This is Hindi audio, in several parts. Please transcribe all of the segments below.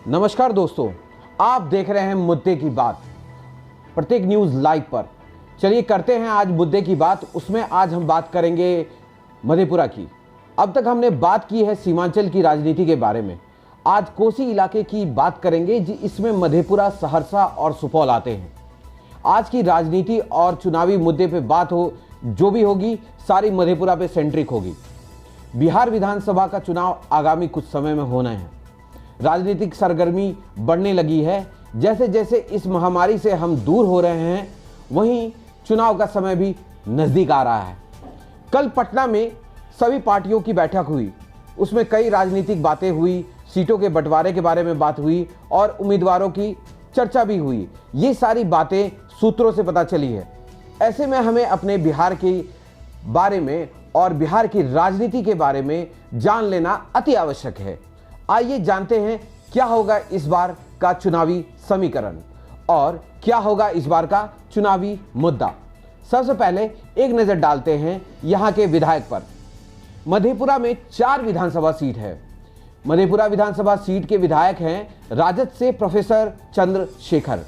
नमस्कार दोस्तों, आप देख रहे हैं मुद्दे की बात प्रत्येक न्यूज़ लाइव पर। चलिए करते हैं आज मुद्दे की बात। उसमें आज हम बात करेंगे मधेपुरा की। अब तक हमने बात की है सीमांचल की राजनीति के बारे में। आज कोसी इलाके की बात करेंगे इसमें मधेपुरा, सहरसा और सुपौल आते हैं। आज की राजनीति और चुनावी मुद्दे पे बात हो जो भी होगी, सारी मधेपुरा पे सेंट्रिक होगी। बिहार विधानसभा का चुनाव आगामी कुछ समय में होना है। राजनीतिक सरगर्मी बढ़ने लगी है। जैसे जैसे इस महामारी से हम दूर हो रहे हैं, वहीं चुनाव का समय भी नजदीक आ रहा है। कल पटना में सभी पार्टियों की बैठक हुई। उसमें कई राजनीतिक बातें हुई, सीटों के बंटवारे के बारे में बात हुई और उम्मीदवारों की चर्चा भी हुई। ये सारी बातें सूत्रों से पता चली है। ऐसे में हमें अपने बिहार के बारे में और बिहार की राजनीति के बारे में जान लेना अति आवश्यक है। आइए जानते हैं क्या होगा इस बार का चुनावी समीकरण और क्या होगा इस बार का चुनावी मुद्दा। सबसे पहले एक नजर डालते हैं यहां के विधायक पर। मधेपुरा में 4 विधानसभा सीट है। मधेपुरा विधानसभा सीट के विधायक हैं राजद से प्रोफेसर चंद्रशेखर।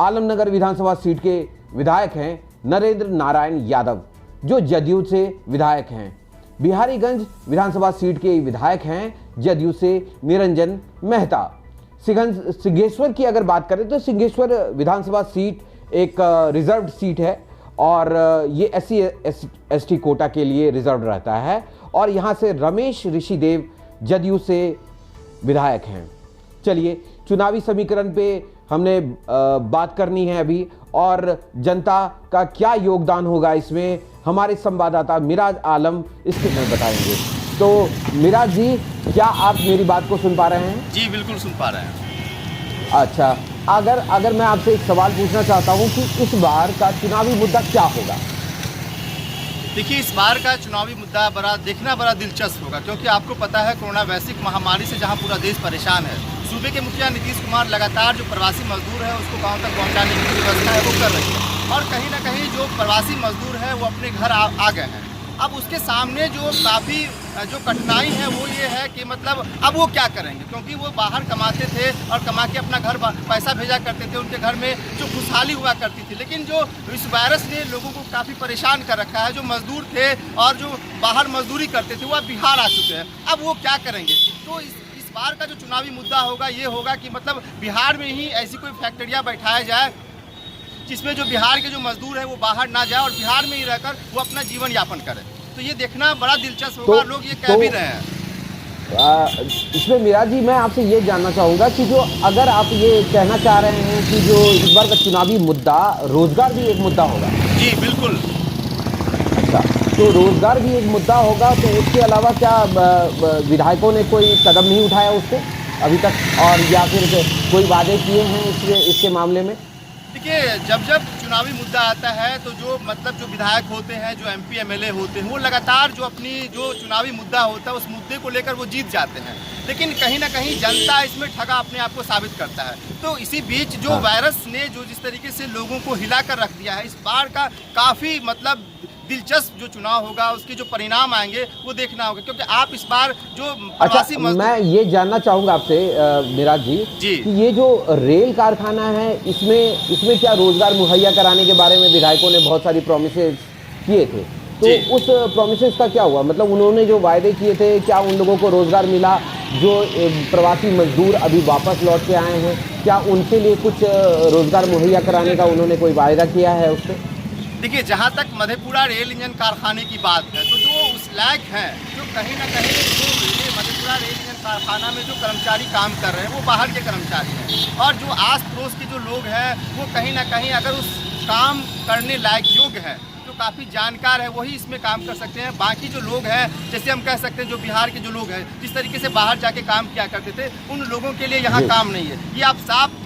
आलमनगर विधानसभा सीट के विधायक हैं नरेंद्र नारायण यादव जो जदयू से विधायक हैं। बिहारीगंज विधानसभा सीट के विधायक हैं जदयू से निरंजन मेहता। सिंहेश्वर की अगर बात करें तो सिंहेश्वर विधानसभा सीट एक रिजर्व्ड सीट है और ये SC/ST कोटा के लिए रिजर्व रहता है और यहाँ से रमेश ऋषिदेव जदयू से विधायक हैं। चलिए चुनावी समीकरण पे हमने बात करनी है अभी और जनता का क्या योगदान होगा इसमें, हमारे संवाददाता मिराज आलम इसके में बताएंगे। तो मिराज जी, क्या आप मेरी बात को सुन पा रहे हैं? जी बिल्कुल सुन पा रहे हैं। अच्छा, अगर मैं आपसे एक सवाल पूछना चाहता हूं कि इस बार का चुनावी मुद्दा क्या होगा? देखिए, इस बार का चुनावी मुद्दा बड़ा दिलचस्प होगा, क्योंकि आपको पता है कोरोना वैश्विक महामारी से जहां पूरा देश परेशान है, सूबे के मुखिया नीतीश कुमार लगातार जो प्रवासी मजदूर है उसको गांव तक पहुंचाने की व्यवस्था है वो कर रही है और कहीं ना कहीं जो प्रवासी मजदूर है वो अपने घर आ गए हैं। अब उसके सामने जो काफ़ी जो कठिनाई है वो ये है कि मतलब अब वो क्या करेंगे, क्योंकि वो बाहर कमाते थे और कमा के अपना घर पैसा भेजा करते थे, उनके घर में जो खुशहाली हुआ करती थी। लेकिन जो इस वायरस ने लोगों को काफ़ी परेशान कर रखा है, जो मजदूर थे और जो बाहर मजदूरी करते थे वो अब बिहार आ चुके हैं। अब वो क्या करेंगे? तो इस बार का जो चुनावी मुद्दा होगा ये होगा कि मतलब बिहार में ही ऐसी कोई फैक्ट्रियाँ बैठाया जाए जिसमें जो बिहार के जो मजदूर है वो बाहर ना जाए और बिहार में ही रहकर वो अपना जीवन यापन करे। तो ये देखना बड़ा दिलचस्प होगा। लोग ये कह भी रहे हैं। इसमें मिराज जी, मैं आपसे ये जानना चाहूँगा कि जो अगर आप ये कहना चाह रहे हैं कि जो इस बार का चुनावी मुद्दा रोजगार भी एक मुद्दा होगा। जी बिल्कुल। अच्छा, तो रोजगार भी एक मुद्दा होगा, तो उसके अलावा क्या विधायकों ने कोई कदम नहीं उठाया उसको अभी तक, और या फिर कोई वादे किए हैं इसके मामले में? देखिए, जब चुनावी मुद्दा आता है तो जो विधायक होते हैं, जो MP MLA होते हैं, वो लगातार जो अपनी जो चुनावी मुद्दा होता है उस मुद्दे को लेकर वो जीत जाते हैं। लेकिन कहीं ना कहीं जनता इसमें ठगा अपने आप को साबित करता है। तो इसी बीच जो वायरस ने जो जिस तरीके से लोगों को हिला कर रख दिया है, इस बार का काफ़ी दिलचस्प जो चुनाव होगा उसके जो परिणाम आएंगे वो देखना होगा, क्योंकि आप इस बार जो प्रवासी मैं ये जानना चाहूँगा आपसे मिराज जी कि ये जो रेल कारखाना है इसमें क्या रोजगार मुहैया कराने के बारे में विधायकों ने बहुत सारी प्रोमिसेस किए थे, तो उस प्रोमिसेस का क्या हुआ? मतलब उन्होंने जो वायदे किए थे, क्या उन लोगों को रोजगार मिला? जो प्रवासी मजदूर अभी वापस लौट के आए हैं, क्या उनके लिए कुछ रोजगार मुहैया कराने का उन्होंने कोई वायदा किया है उससे? देखिए, जहाँ तक मधेपुरा रेल इंजन कारखाने की बात है तो जो उस लायक हैं, जो कहीं ना कहीं जो मधेपुरा रेल इंजन कारखाना में जो कर्मचारी काम कर रहे हैं वो बाहर के कर्मचारी हैं और जो आस पड़ोस के जो लोग हैं वो कहीं ना कहीं अगर उस काम करने लायक योग्य हैं, जो काफ़ी जानकार है, वही इसमें काम कर सकते हैं। बाकी जो लोग हैं, जैसे हम कह सकते हैं जो बिहार के जो लोग हैं जिस तरीके से बाहर जाके काम किया करते थे, उन लोगों के लिए यहाँ काम नहीं है। ये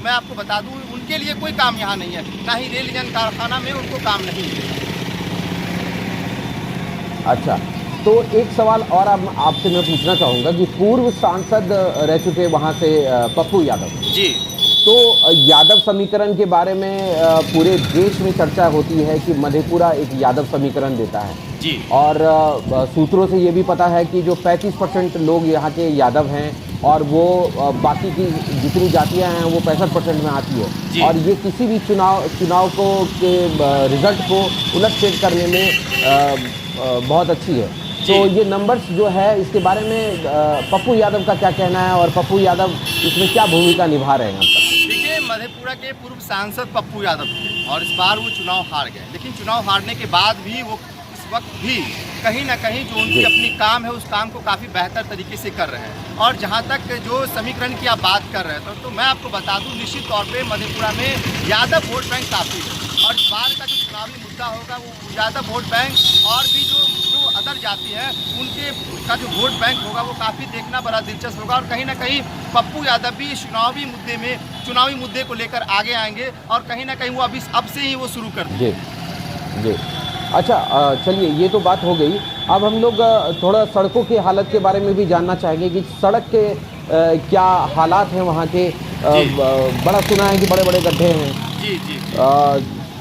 मैं आपको बता दूँ, उनके लिए कोई काम यहाँ नहीं है, ना ही रेल इंजन कारखाना में उनको काम नहीं है। अच्छा, तो एक सवाल और आपसे मैं पूछना चाहूँगा कि पूर्व सांसद रह चुके वहाँ से पप्पू यादव जी, तो यादव समीकरण के बारे में पूरे देश में चर्चा होती है कि मधेपुरा एक यादव समीकरण देता है जी। और सूत्रों से ये भी पता है कि जो 35% लोग यहाँ के यादव हैं और वो बाकी की जितनी जातियां हैं वो 65% में आती जी। है, और ये किसी भी चुनाव को के रिजल्ट को उलट-फेर करने में बहुत अच्छी है। तो ये नंबर्स जो है इसके बारे में पप्पू यादव का क्या कहना है, और पप्पू यादव इसमें क्या भूमिका निभा रहे हैं अब तक? देखिए, मधेपुरा के पूर्व सांसद पप्पू यादव थे और इस बार वो चुनाव हार गए, लेकिन चुनाव हारने के बाद भी वो इस वक्त भी कहीं ना कहीं जो उनकी अपनी काम है उस काम को काफ़ी बेहतर तरीके से कर रहे हैं। और जहाँ तक जो समीकरण की आप बात कर रहे हैं तो मैं आपको बता दूं, निश्चित तौर पे मधेपुरा में यादव वोट बैंक काफ़ी है, और इस बार का जो चुनावी मुद्दा होगा वो यादव वोट बैंक और भी जो अदर जाति है उनके का जो वोट बैंक होगा वो काफ़ी देखना बड़ा दिलचस्प होगा। और कहीं ना कहीं पप्पू यादव भी इस चुनावी मुद्दे को लेकर आगे आएंगे, और कहीं ना कहीं वो अब से ही वो शुरू कर देंगे। जी। अच्छा, चलिए ये तो बात हो गई। अब हम लोग थोड़ा सड़कों की हालत के बारे में भी जानना चाहेंगे कि सड़क के क्या हालात हैं वहाँ के। बड़ा सुना है कि बड़े बड़े गड्ढे हैं। जी।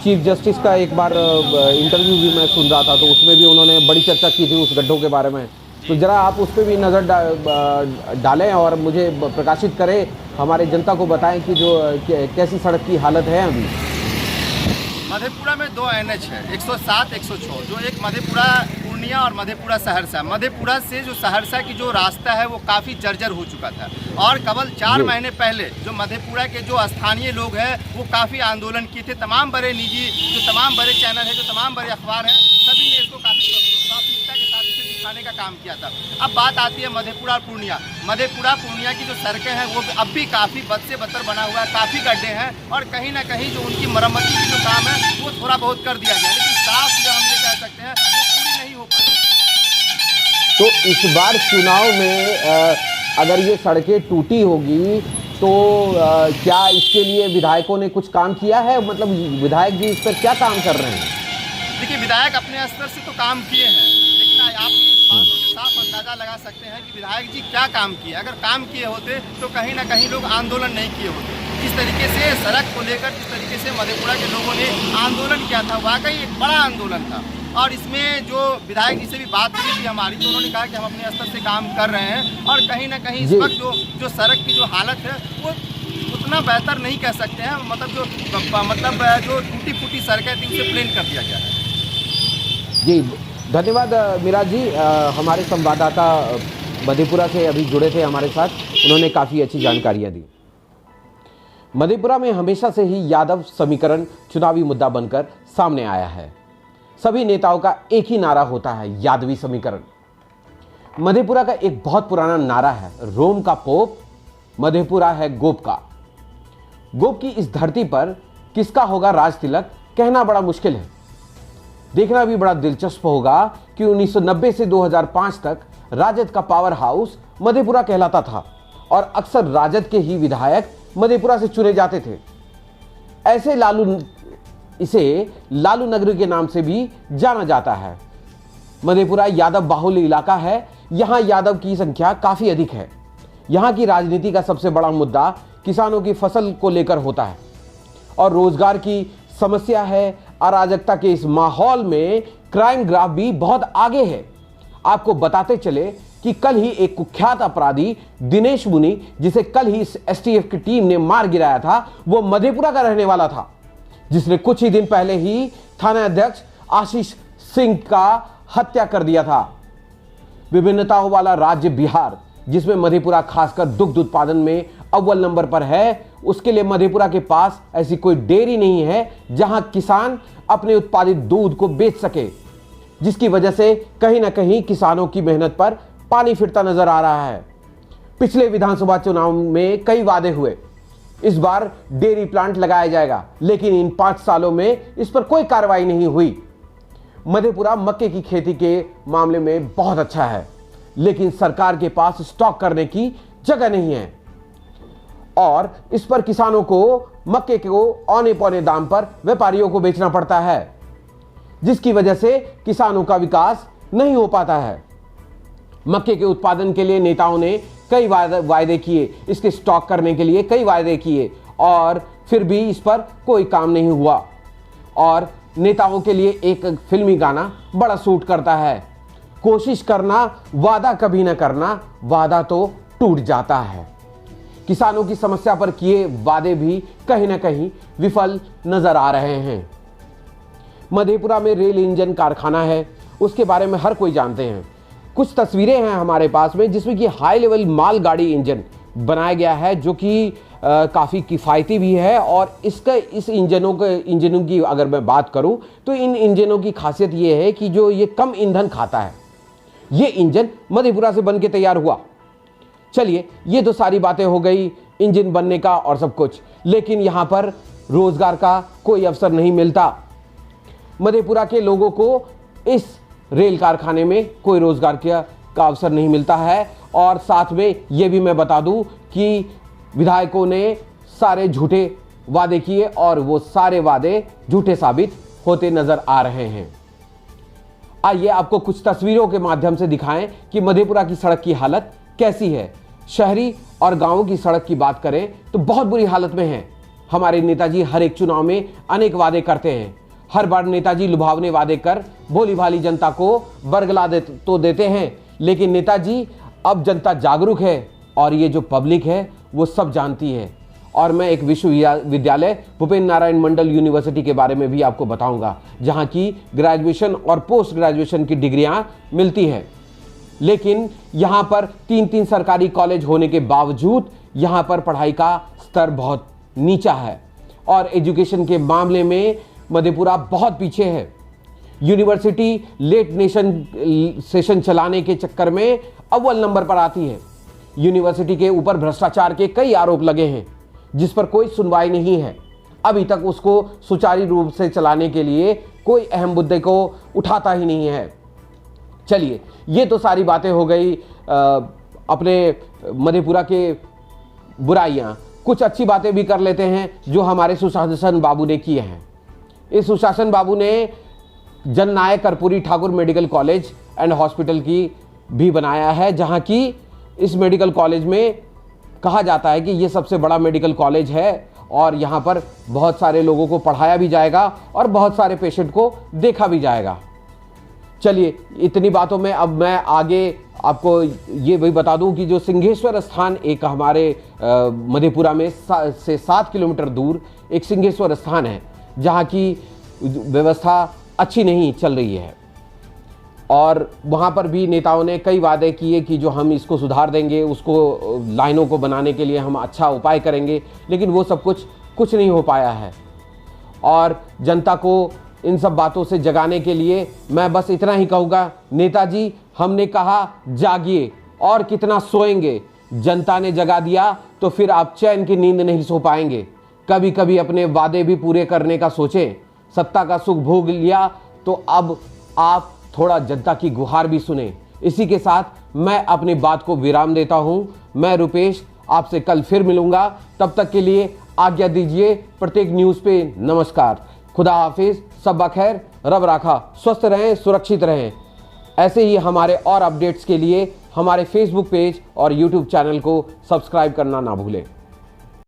चीफ जस्टिस का एक बार इंटरव्यू भी मैं सुन रहा था, तो उसमें भी उन्होंने बड़ी चर्चा की थी उस गड्ढों के बारे में। तो ज़रा आप उस पर भी नज़र डालें और मुझे प्रकाशित करें, हमारे जनता को बताएं कि जो कैसी सड़क की हालत है अभी। मधेपुरा में 2 NH है, 107, 106, जो एक मधेपुरा पूर्णिया और मधेपुरा सहरसा। मधेपुरा से जो सहरसा की जो रास्ता है वो काफ़ी जर्जर हो चुका था, और केवल 4 महीने पहले जो मधेपुरा के जो स्थानीय लोग हैं वो काफ़ी आंदोलन किए थे। तमाम बड़े निजी, जो तमाम बड़े चैनल हैं, जो तमाम बड़े अखबार हैं, सभी ने इसको काफ़ी प्राथमिकता के साथ इसे दिखाने का काम किया था। अब बात आती है मधेपुरा और पूर्णिया। मधेपुरा पूर्णिया की जो सड़कें हैं वो अब भी काफ़ी बद से बदतर बना हुआ है, काफ़ी गड्ढे हैं, और कहीं ना कहीं जो उनकी मरम्मती की जो काम है वो थोड़ा बहुत कर दिया गया, लेकिन साफ जो हम ये कह सकते हैं वो पूरी नहीं हो पाई। तो इस बार चुनाव में अगर ये सड़कें टूटी होगी तो क्या इसके लिए विधायकों ने कुछ काम किया है? मतलब विधायक जी इस पर क्या काम कर रहे हैं? देखिए, विधायक अपने स्तर से तो काम किए हैं, लेकिन आप इस बातों से साफ अंदाजा लगा सकते हैं कि विधायक जी क्या काम किए। अगर काम किए होते तो कहीं ना कहीं लोग आंदोलन नहीं किए होते। जिस तरीके से सड़क को लेकर, जिस तरीके से मधेपुरा के लोगों ने आंदोलन किया था, वाकई एक बड़ा आंदोलन था। और इसमें जो विधायक जी से भी बात हुई थी हमारी, तो उन्होंने कहा कि हम अपने स्तर से काम कर रहे हैं, और कहीं ना कहीं इस वक्त जो सड़क की जो हालत है वो उतना बेहतर नहीं कह सकते हैं। मतलब जो टूटी फूटी सड़कें थी उसे प्लेन कर दिया गया है। जी, धन्यवाद मिराज जी। हमारे संवाददाता मधेपुरा से अभी जुड़े थे हमारे साथ, उन्होंने काफ़ी अच्छी जानकारियाँ दी। मधेपुरा में हमेशा से ही यादव समीकरण चुनावी मुद्दा बनकर सामने आया है। सभी नेताओं का एक ही नारा होता है, यादवी समीकरण। मधेपुरा का एक बहुत पुराना नारा है, रोम का पोप, मधेपुरा है गोप का। गोप की इस धरती पर किसका होगा राज तिलक, कहना बड़ा मुश्किल है। देखना भी बड़ा दिलचस्प होगा कि 1990 से 2005 तक राजद का पावर हाउस मधेपुरा कहलाता था, और अक्सर राजद के ही विधायक मधेपुरा से चुने जाते थे। इसे लालू नगरी के नाम से भी जाना जाता है। मधेपुरा यादव बाहुल्य इलाका है, यहाँ यादव की संख्या काफ़ी अधिक है। यहाँ की राजनीति का सबसे बड़ा मुद्दा किसानों की फसल को लेकर होता है, और रोजगार की समस्या है। अराजकता के इस माहौल में क्राइम ग्राफ भी बहुत आगे है। आपको बताते चले कि कल ही एक कुख्यात अपराधी दिनेश मुनि, जिसे कल ही इस STF की टीम ने मार गिराया था, वो मधेपुरा का रहने वाला था, जिसने कुछ ही दिन पहले ही थाना अध्यक्ष आशीष सिंह का हत्या कर दिया था। विभिन्नताओं वाला राज्य बिहार, जिसमें मधेपुरा खासकर दुग्ध उत्पादन में अव्वल नंबर पर है, उसके लिए मधेपुरा के पास ऐसी कोई डेयरी नहीं है जहां किसान अपने उत्पादित दूध को बेच सके, जिसकी वजह से कहीं ना कहीं किसानों की मेहनत पर पानी फिरता नजर आ रहा है। पिछले विधानसभा चुनाव में कई वादे हुए, इस बार डेयरी प्लांट लगाया जाएगा, लेकिन इन 5 सालों में इस पर कोई कार्रवाई नहीं हुई। मधेपुरा मक्के की खेती के मामले में बहुत अच्छा है, लेकिन सरकार के पास स्टॉक करने की जगह नहीं है, और इस पर किसानों को मक्के को औने पौने दाम पर व्यापारियों को बेचना पड़ता है, जिसकी वजह से किसानों का विकास नहीं हो पाता है। मक्के के उत्पादन के लिए नेताओं ने कई वायदे किए, इसके स्टॉक करने के लिए कई वायदे किए, और फिर भी इस पर कोई काम नहीं हुआ। और नेताओं के लिए एक फिल्मी गाना बड़ा सूट करता है, कोशिश करना वादा कभी ना करना, वादा तो टूट जाता है। किसानों की समस्या पर किए वादे भी कहीं ना कहीं विफल नजर आ रहे हैं। मधेपुरा में रेल इंजन कारखाना है, उसके बारे में हर कोई जानते हैं। कुछ तस्वीरें हैं हमारे पास में जिसमें कि हाई लेवल माल गाड़ी इंजन बनाया गया है, जो कि काफ़ी किफ़ायती भी है। और इस इंजनों की अगर मैं बात करूं तो इन इंजनों की खासियत ये है कि जो ये कम ईंधन खाता है। ये इंजन मधेपुरा से बन के तैयार हुआ। चलिए, ये तो सारी बातें हो गई इंजन बनने का और सब कुछ, लेकिन यहाँ पर रोजगार का कोई अवसर नहीं मिलता। मधेपुरा के लोगों को इस रेल कारखाने में कोई रोजगार का अवसर नहीं मिलता है। और साथ में ये भी मैं बता दूं कि विधायकों ने सारे झूठे वादे किए और वो सारे वादे झूठे साबित होते नजर आ रहे हैं। आइए आपको कुछ तस्वीरों के माध्यम से दिखाएं कि मधेपुरा की सड़क की हालत कैसी है। शहरी और गांवों की सड़क की बात करें तो बहुत बुरी हालत में है। हमारे नेताजी हर एक चुनाव में अनेक वादे करते हैं। हर बार नेताजी लुभावने वादे कर भोली भाली जनता को बरगला देते हैं, लेकिन नेताजी अब जनता जागरूक है और ये जो पब्लिक है वो सब जानती है। और मैं एक विश्वविद्यालय भूपेन्द्र नारायण मंडल यूनिवर्सिटी के बारे में भी आपको बताऊंगा, जहां की ग्रेजुएशन और पोस्ट ग्रेजुएशन की डिग्रियां मिलती हैं। लेकिन यहां पर 3-3 सरकारी कॉलेज होने के बावजूद यहां पर पढ़ाई का स्तर बहुत नीचा है और एजुकेशन के मामले में मधेपुरा बहुत पीछे है। यूनिवर्सिटी लेट सेशन चलाने के चक्कर में अव्वल नंबर पर आती है। यूनिवर्सिटी के ऊपर भ्रष्टाचार के कई आरोप लगे हैं जिस पर कोई सुनवाई नहीं है। अभी तक उसको सुचारू रूप से चलाने के लिए कोई अहम मुद्दे को उठाता ही नहीं है। चलिए, ये तो सारी बातें हो गई अपने मधेपुरा के बुराइयां। कुछ अच्छी बातें भी कर लेते हैं जो हमारे सुशासन बाबू ने किए हैं। इस सुशासन बाबू ने जननायक Karpoori Thakur medical college and hospital की भी बनाया है, जहां की इस मेडिकल कॉलेज में कहा जाता है कि ये सबसे बड़ा मेडिकल कॉलेज है और यहाँ पर बहुत सारे लोगों को पढ़ाया भी जाएगा और बहुत सारे पेशेंट को देखा भी जाएगा। चलिए, इतनी बातों में अब मैं आगे आपको ये भी बता दूं कि जो सिंहेश्वर स्थान एक हमारे मधेपुरा में से 7 किलोमीटर दूर एक सिंहेश्वर स्थान है, जहाँ की व्यवस्था अच्छी नहीं चल रही है। और वहाँ पर भी नेताओं ने कई वादे किए कि जो हम इसको सुधार देंगे, उसको लाइनों को बनाने के लिए हम अच्छा उपाय करेंगे, लेकिन वो सब कुछ नहीं हो पाया है। और जनता को इन सब बातों से जगाने के लिए मैं बस इतना ही कहूँगा, नेताजी हमने कहा जागिए, और कितना सोएंगे। जनता ने जगा दिया तो फिर आप चैन की नींद नहीं सो पाएंगे। कभी कभी अपने वादे भी पूरे करने का सोचें। सत्ता का सुख भोग लिया तो अब आप थोड़ा जनता की गुहार भी सुने। इसी के साथ मैं अपनी बात को विराम देता हूं। मैं रुपेश आपसे कल फिर मिलूंगा, तब तक के लिए आज्ञा दीजिए। प्रत्येक न्यूज़ पे नमस्कार, खुदा हाफिज, सब खैर, रब राखा, स्वस्थ रहें, सुरक्षित रहें। ऐसे ही हमारे और अपडेट्स के लिए हमारे फेसबुक पेज और यूट्यूब चैनल को सब्सक्राइब करना ना भूलें।